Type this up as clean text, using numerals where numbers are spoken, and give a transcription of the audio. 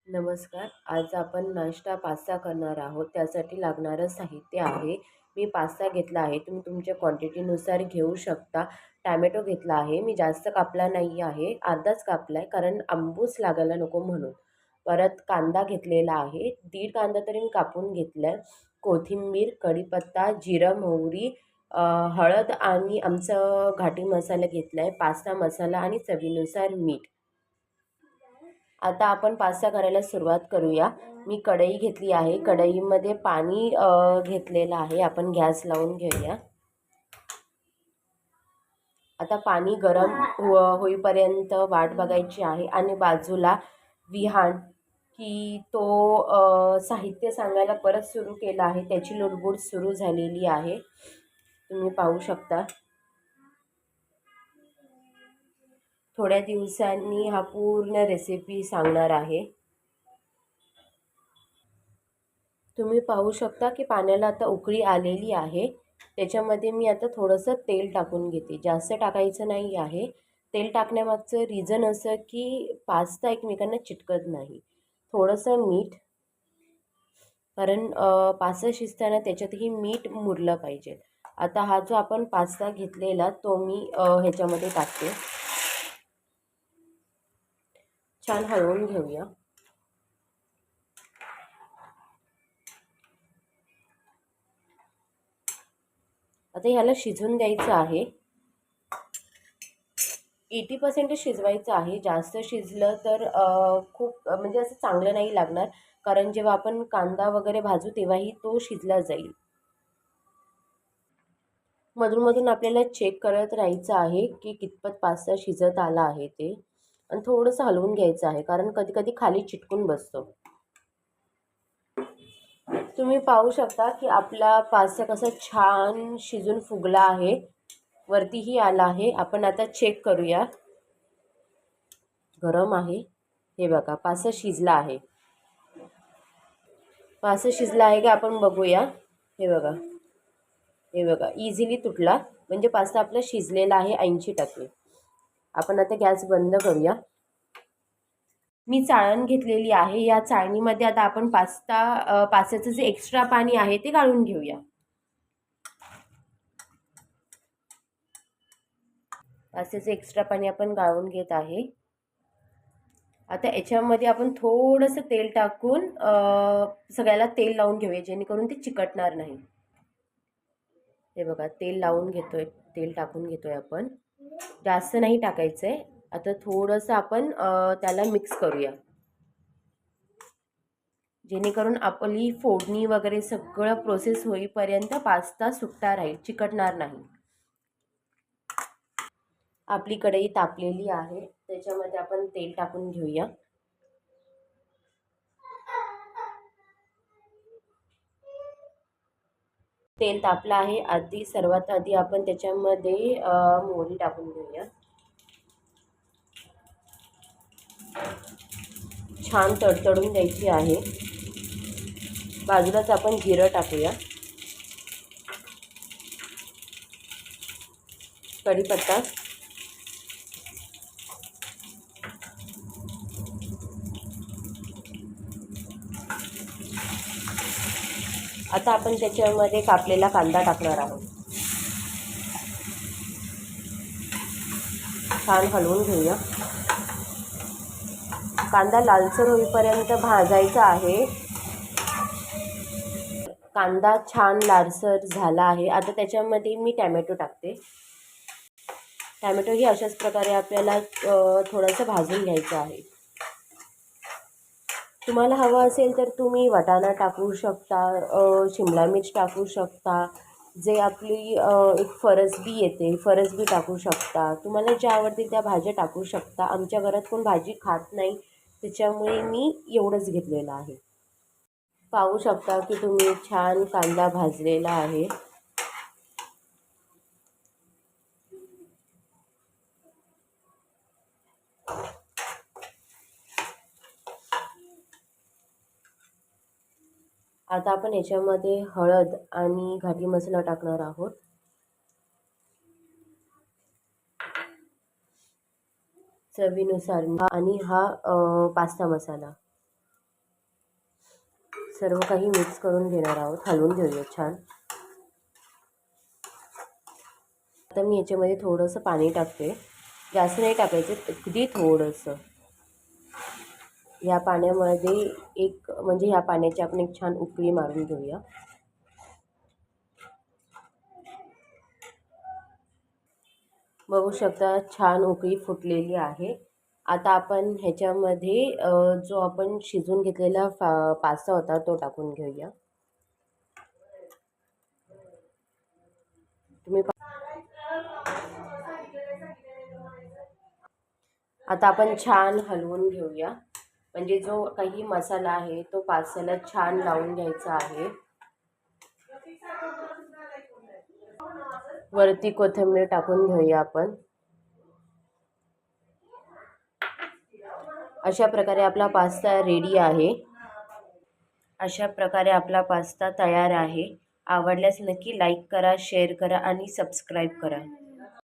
नमस्कार. आज आपण नाश्ता पास्ता करणार आहोत. त्यासाठी लागणारं साहित्य आहे. मी पास्ता घेतला आहे. तुम्ही तुमच्या क्वांटिटीनुसार घेऊ शकता. टॅमॅटो घेतला आहे. मी जास्त कापला नाही आहे. अर्धाच कापला आहे कारण आंबूस लागायला नको म्हणून. परत कांदा घेतलेला आहे. दीड कांदा तरी मी कापून घेतला आहे. कोथिंबीर, कढीपत्ता, जिरं, मोहरी, हळद आणि आमचं घाटी मसाला घेतला आहे. पास्ता मसाला आणि चवीनुसार मीठ. आता आपण पास्ता करायला सुरुवात करूया. मी कढई घेतली आहे. कढईमध्ये पाणी घेतलेलं आहे. आपण गॅस लावून घेऊया. आता पाणी गरम होईपर्यंत वाट बघायची आहे आणि बाजूला विहान की तो साहित्य सांगायला परत सुरू केलं आहे. त्याची लुडबुड सुरू झालेली आहे. तुम्ही पाहू शकता. थोड्या दिवसांनी हा पूर्ण रेसिपी सांगणार आहे. तुम्ही पाहू शकता की पाण्याला आता उकळी आलेली आहे. त्याच्यामध्ये मी आता थोडंसं तेल टाकून घेते. जास्त टाकायचं नाही आहे. तेल टाकण्यामागचं रिझन असं की पास्ता एकमेकांना चिटकत नाही. थोडंसं मीठ, कारण पास्ता शिजताना त्याच्यातही मीठ मुरलं पाहिजे. आता हा जो आपण पास्ता घेतलेला तो मी ह्याच्यामध्ये टाकते. छान हलवून घेऊया. आता ह्याला शिजून द्यायचं आहे. 80% शिजवायचं आहे. जास्त शिजलं तर खूप म्हणजे असं चांगलं नाही लागणार, कारण जेव्हा आपण कांदा वगैरे भाजू तेव्हाही तो शिजला जाईल. मधून आपल्याला चेक करत राहायचं आहे की कितपत पास्ता शिजत आला आहे ते, आणि थोडंसं हलवून घ्यायचं आहे कारण कधी कधी खाली चिटकून बसतो. तुम्ही पाहू शकता की आपला पास्ता कसा छान शिजून फुगला आहे. वरतीही आला आहे. आपण आता चेक करूया. गरम आहे. हे बघा, पास्ता शिजला आहे. पास्ता शिजला आहे का आपण बघूया. हे बघा, हे बघा, इझिली तुटला. म्हणजे पास्ता आपला शिजलेला आहे 80%. आपण आता गॅस बंद करूया. मी चाळण घेतलेली आहे. या चाळणीमध्ये आता आपण पास्त्याचं जे एक्स्ट्रा पाणी आहे ते गाळून घेऊया. पास्त्याचं एक्स्ट्रा पाणी आपण गाळून घेत आहे. आता याच्यामध्ये आपण थोडंसं तेल टाकून सगळ्याला तेल लावून घेऊया, जेणेकरून ते चिकटणार नाही. हे बघा, तेल लावून घेतोय, तेल टाकून घेतोय आपण. जास्त नाही टाकायचं आहे. आता थोडंसं आपण त्याला मिक्स करूया, जेणेकरून आपली फोडणी वगैरे सगळं प्रोसेस होईपर्यंत पास्ता सुट्टा राहील, चिकटणार नाही. आपली कढई तापलेली आहे. त्याच्यामध्ये आपण तेल टाकून घेऊया. तेल तापलं आहे. सर्वात आधी आपण त्याच्यामध्ये मोहरी टाकून घेऊया. छान तडतडून द्यायची आहे. बाजूलाच आपण जिरं टाकूया. कढीपत्ता, आता आपण त्याच्यामध्ये कापलेला कांदा टाकणार आहोत. छान हलवून घेऊया. कांदा लालसर होईपर्यंत भाजायचा आहे. कांदा छान लालसर झाला आहे. आता त्याच्यामध्ये मी टॅमॅटो टाकते. टॅमॅटोही अशाच प्रकारे आपल्याला थोडंसं भाजून घ्यायचं आहे. तुम्हाला हवं असेल तर तुम्ही वाटाणा टाकू शकता, शिमला मिर्च टाकू शकता, जे आपली एक फरसबी येते, फरसबी टाकू शकता. तुम्हाला ज्या आवडतील त्या भाज्या टाकू शकता. आमच्या घरात कोण भाजी खात नाही, त्याच्यामुळे मी एवढंच घेतलेलं आहे. पाहू शकता की तुम्ही छान कांदा भाजलेला आहे. आता आपण याच्यामध्ये हळद आणि घाटी मसाला टाकणार आहोत. चवीनुसार आणि हा पास्ता मसाला. सर्व काही मिक्स करून घेणार आहोत, हलवून घेऊया छान. आता मी याच्यामध्ये थोडंसं पाणी टाकते, जास्त नाही टाकायचं, अगदी थोडंसं. या पाण्यामध्ये म्हणजे ह्या पाण्याची आपण एक छान उकळी मारून घेऊया. बघू शकता छान उकळी फुटलेली आहे. आता आपण ह्याच्यामध्ये जो आपण शिजवून घेतलेला पास्ता होता तो टाकून घेऊया. तुम्ही आता आपण छान हलवून घेऊया, म्हणजे जो काही मसाला आहे तो पास्त्याला छान लावून घ्यायचा आहे. वरती कोथिंबीर टाकून घेऊया आपण. अशा प्रकारे आपला पास्ता रेडी आहे. अशा प्रकारे आपला पास्ता तयार आहे. आवडल्यास नक्की लाईक करा, शेअर करा आणि सबस्क्राईब करा.